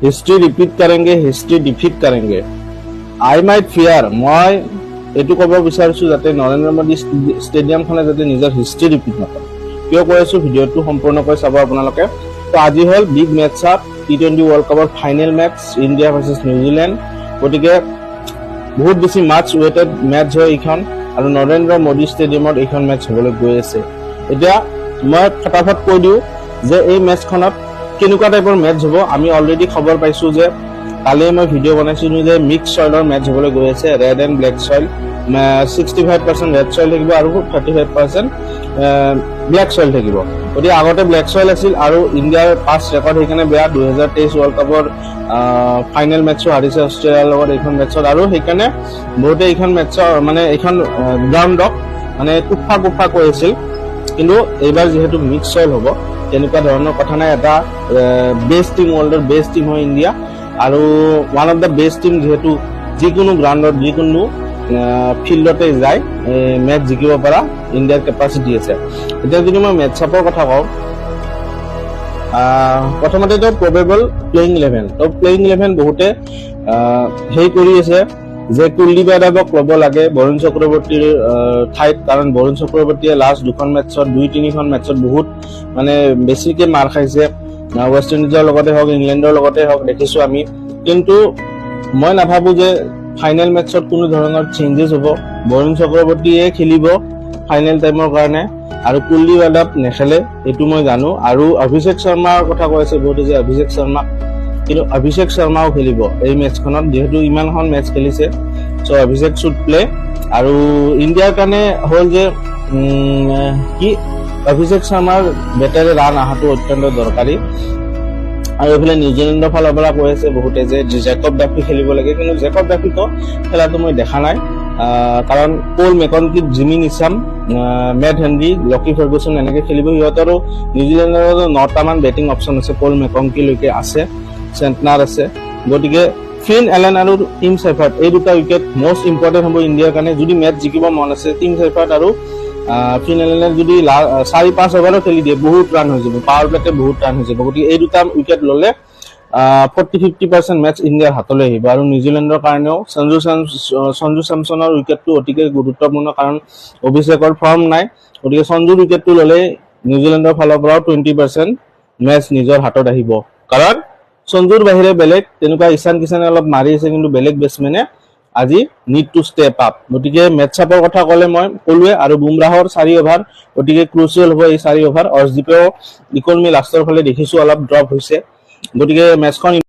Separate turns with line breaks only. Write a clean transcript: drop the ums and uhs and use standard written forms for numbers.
History repeat करेंगे, history defeat करेंगे। I might fear मैं এইটো ক'ব বিচাৰিছো যাতে নৰেন্দ্ৰ মোদী ষ্টেডিয়ামখনে যাতে নিজৰ হিষ্ট্ৰী ৰিপিট নকৰে। কিয় কৈ আছো ভিডিঅ'টো সম্পূৰ্ণকৈ চাব আপোনালোকে। তো আজি হ'ল বিগ মেটছ আপ টি20 ৱৰ্ল্ড কাপৰ final match India versus New Zealand. গতিকে বহুত বেছি মাছ ৱেটেড মেটছ হয় এইখন আৰু নৰেন্দ্ৰ মোদী ষ্টেডিয়ামত এইখন মেটছ হ'বলৈ গৈ আছে। এতিয়া মই ফটাফট কৈ দিওঁ যে এই মেটছখনত কেনেকুৱা টাইপৰ মেটছ হ'ব। আমি অলৰেডি খবৰ পাইছো যে কালি মই ভিডিঅ' বনাইছিলো যে মিক্স সইলৰ মেটছ হ'বলৈ গৈ আছে। Red and black soil 65% red soil থাকিব আৰু 35% ব্লেক সইল থাকিব। গতিকে আগতে ব্লেক সইল আছিল আৰু ইণ্ডিয়াৰ পাষ্ট ৰেকৰ্ড সেইকাৰণে বেয়া। 2023 ৱৰ্ল্ড কাপৰ ফাইনেল মেটছো হাৰিছে অষ্ট্ৰেলিয়াৰ লগত এইখন মেটছত আৰু সেইকাৰণে বহুতে এইখন মেটছৰ মানে এইখন গ্ৰাউণ্ডক মানে কুফা কৈ আছিল। কিন্তু এইবাৰ যিহেতু মিক্স সইল হ'ব তেনেকুৱা ধৰণৰ কথা নাই। এটা বেষ্ট টিম ৱৰ্ল্ডৰ বেষ্ট টিম হয় ইণ্ডিয়া আৰু one of the best team যিহেতু যিকোনো গ্ৰাউণ্ডত যিকোনো ফিল্ডতে যায় মেটছ জিকিব পৰা ইণ্ডিয়াৰ কেপাচিটি আছে। এতিয়া যদি মই মেটছ আপৰ কথা কওঁ প্ৰথমতেতো প্ৰবেবল প্লেইং 11 তো প্লেইং 11 বহুতে হেৰি কৰি আছে যে কুলদীপ যাদৱক ল'ব লাগে বৰুণ চক্ৰৱৰ্তীৰ ঠাইত। কাৰণ বৰুণ চক্ৰৱৰ্তীয়ে লাষ্ট দুখন মেটছত 2-3খন মেটছত বহুত মানে বেছিকে মাৰ খাইছে। ৱেষ্ট ইণ্ডিজৰ লগতে হওক ইংলেণ্ডৰ লগতে হওক দেখিছো আমি। কিন্তু মই নাভাবো যে ফাইনেল মেটছত কোনো ধৰণৰ চেঞ্জেছ হ'ব। বৰুণ চক্ৰৱৰ্তীয়ে খেলিব ফাইনেল টাইমৰ কাৰণে আৰু কুলদীপ যাদৱ নেখেলে এইটো মই জানো। আৰু অভিষেক শৰ্মাৰ কথা কৈ আছে বহুতে যে অভিষেক শৰ্মা, কিন্তু অভিষেক শৰ্মাও খেলিব এই মেটছখনত যিহেতু ইমানখন মেটছ খেলিছে। চ' অভিষেক শুড প্লে। আৰু ইণ্ডিয়াৰ কাৰণে হ'ল যে কি অভিষেক শৰ্মাৰ বেটাৰে ৰান অহাটো অত্যন্ত দৰকাৰী। আৰু এইফালে নিউজিলেণ্ডৰ ফালৰ পৰা কৈ আছে বহুতে যে জেকব ডাফি খেলিব লাগে, কিন্তু জেকব ডাফিকো খেলাটো মই দেখা নাই। কাৰণ Paul McConchie, Jimmy Neesham, Matt Henry, Lockie Ferguson এনেকে খেলিব। সিহঁতৰো নিউজিলেণ্ডৰ 9টামান বেটিং অপশ্যন আছে। পল মেকনকিলৈকে আছে, চেণ্টনাৰ আছে। গতিকে ফিন এলেন আৰু টিম চেফাৰ্ট এই দুটা উইকেট মষ্ট ইম্পৰ্টেণ্ট হ'ব ইণ্ডিয়াৰ কাৰণে। যদি মেটছ জিকিব মন আছে টিম চেফাৰ্ট আৰু ফিন এলেনে যদি 4-5 অভাৰো খেলি দিয়ে বহুত ৰান হৈ যাব, পাৱাৰ প্লেতে বহুত ৰান হৈ যাব। গতিকে এই দুটা উইকেট ল'লে 40-50% মেটছ ইণ্ডিয়াৰ হাতলৈ আহিব। আৰু নিউজিলেণ্ডৰ কাৰণেও সঞ্জু চেমছনৰ উইকেটটো অতিকে গুৰুত্বপূৰ্ণ, কাৰণ অভিষেকৰ ফৰ্ম নাই। গতিকে সঞ্জুৰ উইকেটটো ল'লে নিউজিলেণ্ডৰ ফালৰ পৰাও 20% মেটছ নিজৰ হাতত আহিব। কাৰণ সঞ্জুৰ বাহিৰে বেলেগ তেনেকুৱা ঈশান কিষাণে অলপ মাৰি আছে, কিন্তু বেলেগ বেটছমেনে আজি নিড টু ষ্টেপ আপ। গতিকে মেটছ আপৰ কথা ক'লে মই ক'লোৱে। আৰু বুমৰাহৰ 4 অভাৰ গতিকে ক্ৰুচিয়েল হ'ব এই 4 অভাৰ। অৰ্শদীপেও ইকনমি লাষ্টৰ ফালে দেখিছো অলপ ড্ৰপ হৈছে। গতিকে মেটছখন